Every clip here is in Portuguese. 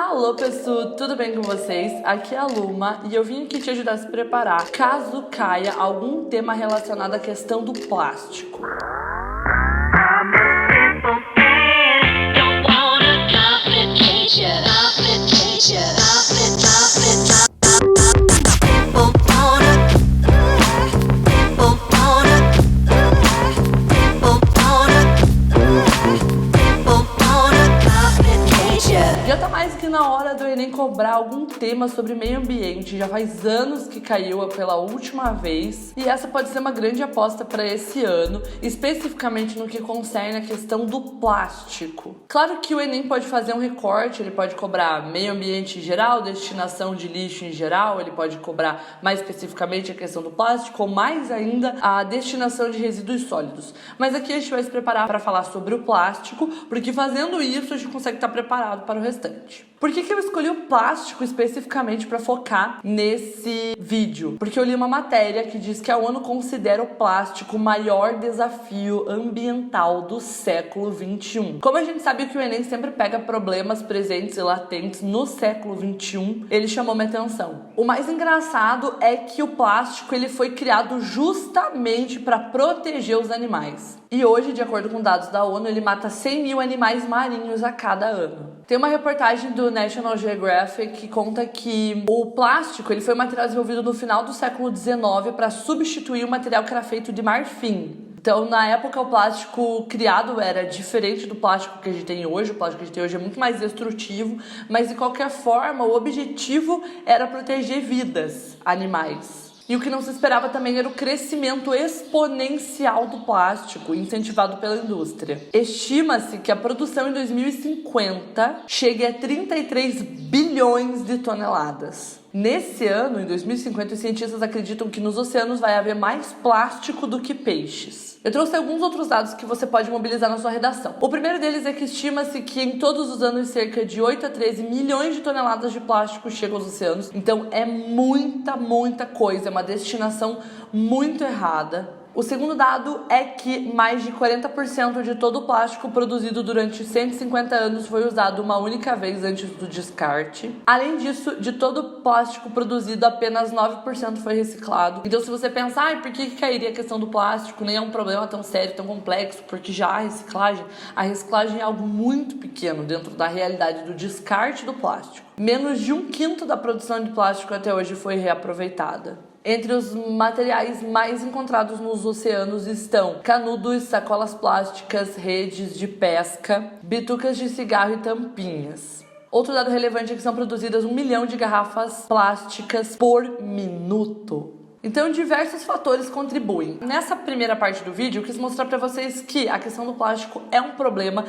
Alô pessoal, tudo bem com vocês? Aqui é a Luma e eu vim aqui te ajudar a se preparar caso caia algum tema relacionado à questão do plástico. Já tá mais que na hora do Enem cobrar algum tema sobre meio ambiente. Já faz anos que caiu pela última vez e essa pode ser uma grande aposta para esse ano, especificamente no que concerne a questão do plástico. Claro que o Enem pode fazer um recorte, ele pode cobrar meio ambiente em geral, destinação de lixo em geral, ele pode cobrar mais especificamente a questão do plástico ou mais ainda a destinação de resíduos sólidos. Mas aqui a gente vai se preparar para falar sobre o plástico, porque fazendo isso a gente consegue estar preparado para o restante. Por que eu escolhi o plástico especificamente para focar nesse vídeo? Porque eu li uma matéria que diz que a ONU considera o plástico o maior desafio ambiental do século XXI. Como a gente sabe que o Enem sempre pega problemas presentes e latentes no século XXI, ele chamou minha atenção. O mais engraçado é que o plástico ele foi criado justamente para proteger os animais. E hoje, de acordo com dados da ONU, ele mata 100 mil animais marinhos a cada ano. Tem uma reportagem do National Geographic que conta que o plástico ele foi um material desenvolvido no final do século XIX para substituir o material que era feito de marfim. Então, na época, o plástico criado era diferente do plástico que a gente tem hoje. O plástico que a gente tem hoje é muito mais destrutivo, mas de qualquer forma, o objetivo era proteger vidas, animais. E o que não se esperava também era o crescimento exponencial do plástico, incentivado pela indústria. Estima-se que a produção em 2050 chegue a 33 bilhões de toneladas. Nesse ano, em 2050, os cientistas acreditam que nos oceanos vai haver mais plástico do que peixes. Eu trouxe alguns outros dados que você pode mobilizar na sua redação. O primeiro deles é que estima-se que em todos os anos cerca de 8 a 13 milhões de toneladas de plástico chegam aos oceanos. Então é muita coisa, é uma destinação muito errada. O segundo dado é que mais de 40% de todo o plástico produzido durante 150 anos foi usado uma única vez antes do descarte. Além disso, de todo o plástico produzido, apenas 9% foi reciclado. Então, se você pensar, por que cairia a questão do plástico? Nem é um problema tão sério, tão complexo, porque já a reciclagem é algo muito pequeno dentro da realidade do descarte do plástico. Menos de 1/5 da produção de plástico até hoje foi reaproveitada. Entre os materiais mais encontrados nos oceanos estão canudos, sacolas plásticas, redes de pesca, bitucas de cigarro e tampinhas. Outro dado relevante é que são produzidas 1 milhão de garrafas plásticas por minuto. Então, diversos fatores contribuem. Nessa primeira parte do vídeo, eu quis mostrar para vocês que a questão do plástico é um problema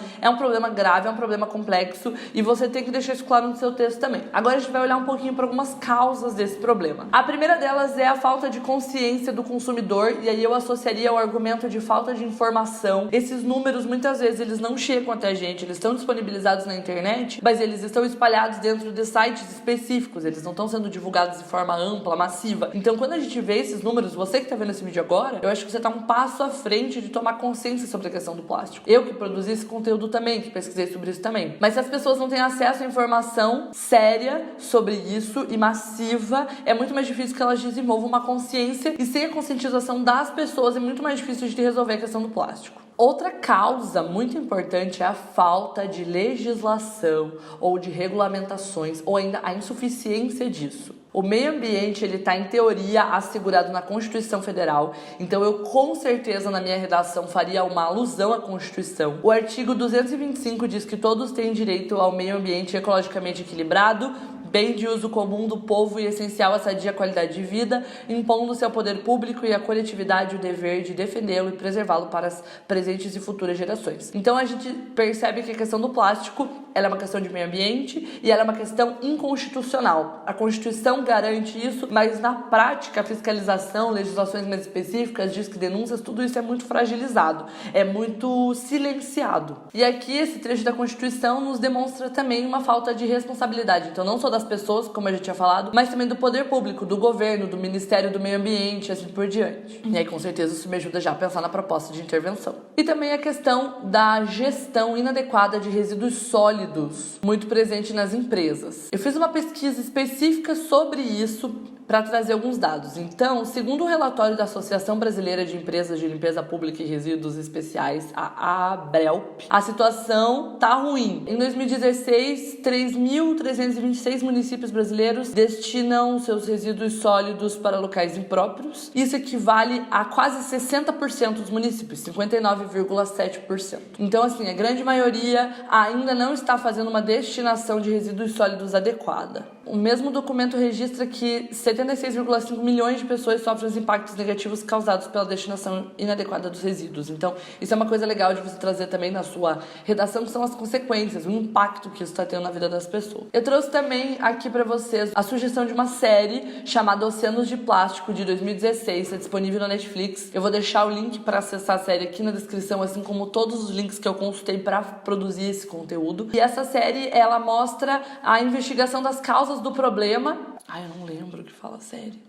grave, é um problema complexo e você tem que deixar isso claro no seu texto também. Agora a gente vai olhar um pouquinho para algumas causas desse problema. A primeira delas é a falta de consciência do consumidor e aí eu associaria ao argumento de falta de informação. Esses números, muitas vezes, eles não chegam até a gente, eles estão disponibilizados na internet, mas eles estão espalhados dentro de sites específicos, eles não estão sendo divulgados de forma ampla, massiva. Então, quando a gente vê esses números, você que está vendo esse vídeo agora, eu acho que você está um passo à frente de tomar consciência sobre a questão do plástico. Eu que produzi esse conteúdo também, que pesquisei sobre isso também. Mas se as pessoas não têm acesso à informação séria sobre isso e massiva, é muito mais difícil que elas desenvolvam uma consciência e sem a conscientização das pessoas é muito mais difícil de resolver a questão do plástico. Outra causa muito importante é a falta de legislação ou de regulamentações ou ainda a insuficiência disso. O meio ambiente ele está, em teoria, assegurado na Constituição Federal, então eu com certeza na minha redação faria uma alusão à Constituição. O artigo 225 diz que todos têm direito ao meio ambiente ecologicamente equilibrado, bem de uso comum do povo e essencial à sadia qualidade de vida, impondo-se ao poder público e à coletividade o dever de defendê-lo e preservá-lo para as presentes e futuras gerações. Então a gente percebe que a questão do plástico ela é uma questão de meio ambiente e ela é uma questão inconstitucional. A Constituição garante isso, mas na prática a fiscalização, legislações mais específicas, diz que denúncias, tudo isso é muito fragilizado, é muito silenciado. E aqui esse trecho da Constituição nos demonstra também uma falta de responsabilidade, então não só das pessoas, como a gente tinha falado, mas também do poder público, do governo, do Ministério do Meio Ambiente, assim por diante. E aí com certeza isso me ajuda já a pensar na proposta de intervenção. E também a questão da gestão inadequada de resíduos sólidos sólidos muito presente nas empresas. Eu fiz uma pesquisa específica sobre isso para trazer alguns dados. Então, segundo o relatório da Associação Brasileira de Empresas de Limpeza Pública e Resíduos Especiais, a ABRELP, a situação tá ruim. Em 2016, 3.326 municípios brasileiros destinam seus resíduos sólidos para locais impróprios. Isso equivale a quase 60% dos municípios, 59,7%. Então, assim, a grande maioria ainda não está fazendo uma destinação de resíduos sólidos adequada. O mesmo documento registra que 76,5 milhões de pessoas sofrem os impactos negativos causados pela destinação inadequada dos resíduos. Então, isso é uma coisa legal de você trazer também na sua redação, que são as consequências, o impacto que isso está tendo na vida das pessoas. Eu trouxe também aqui para vocês a sugestão de uma série chamada Oceanos de Plástico, de 2016, está disponível na Netflix. Eu vou deixar o link para acessar a série aqui na descrição, assim como todos os links que eu consultei para produzir esse conteúdo. E essa série, ela mostra a investigação das causas do problema. Ai, eu não lembro o que fala a série.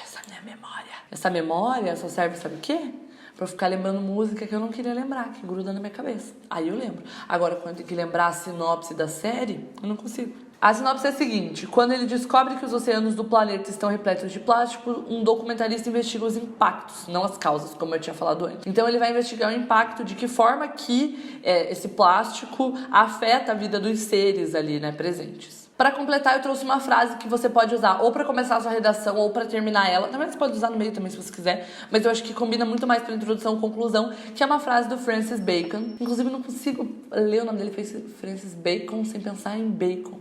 Essa minha memória. Essa memória só serve, sabe o quê? Pra eu ficar lembrando música que eu não queria lembrar, que gruda na minha cabeça. Aí eu lembro. Agora, quando eu tenho que lembrar a sinopse da série, eu não consigo. A sinopse é a seguinte: quando ele descobre que os oceanos do planeta estão repletos de plástico, um documentarista investiga os impactos, não as causas, como eu tinha falado antes. Então ele vai investigar o impacto, de que forma que esse plástico afeta a vida dos seres ali, né, presentes. Para completar, eu trouxe uma frase que você pode usar ou para começar a sua redação ou para terminar ela. Também você pode usar no meio também, se você quiser. Mas eu acho que combina muito mais para introdução e conclusão, que é uma frase do Francis Bacon. Inclusive, eu não consigo ler o nome dele, fez Francis Bacon sem pensar em bacon.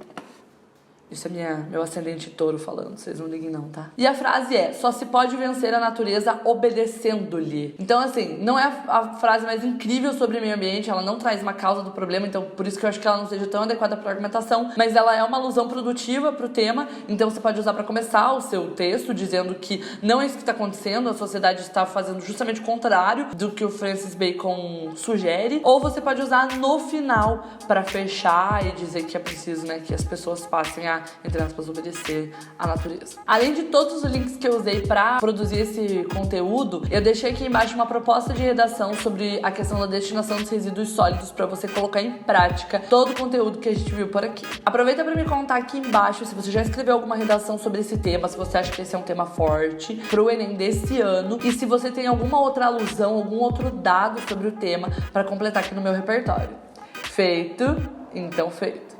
Isso é meu ascendente touro falando, vocês não liguem não, tá? E a frase é: só se pode vencer a natureza obedecendo-lhe. Então, assim, não é a frase mais incrível sobre o meio ambiente, ela não traz uma causa do problema, então por isso que eu acho que ela não seja tão adequada para argumentação, mas ela é uma alusão produtiva pro tema, então você pode usar para começar o seu texto, dizendo que não é isso que está acontecendo, a sociedade está fazendo justamente o contrário do que o Francis Bacon sugere, ou você pode usar no final para fechar e dizer que é preciso, né, que as pessoas passem a, entre aspas, obedecer à natureza. Além de todos os links que eu usei para produzir esse conteúdo, eu deixei aqui embaixo uma proposta de redação sobre a questão da destinação dos resíduos sólidos para você colocar em prática todo o conteúdo que a gente viu por aqui. Aproveita para me contar aqui embaixo se você já escreveu alguma redação sobre esse tema, se você acha que esse é um tema forte pro Enem desse ano e se você tem alguma outra alusão, algum outro dado sobre o tema para completar aqui no meu repertório. Feito? Então feito.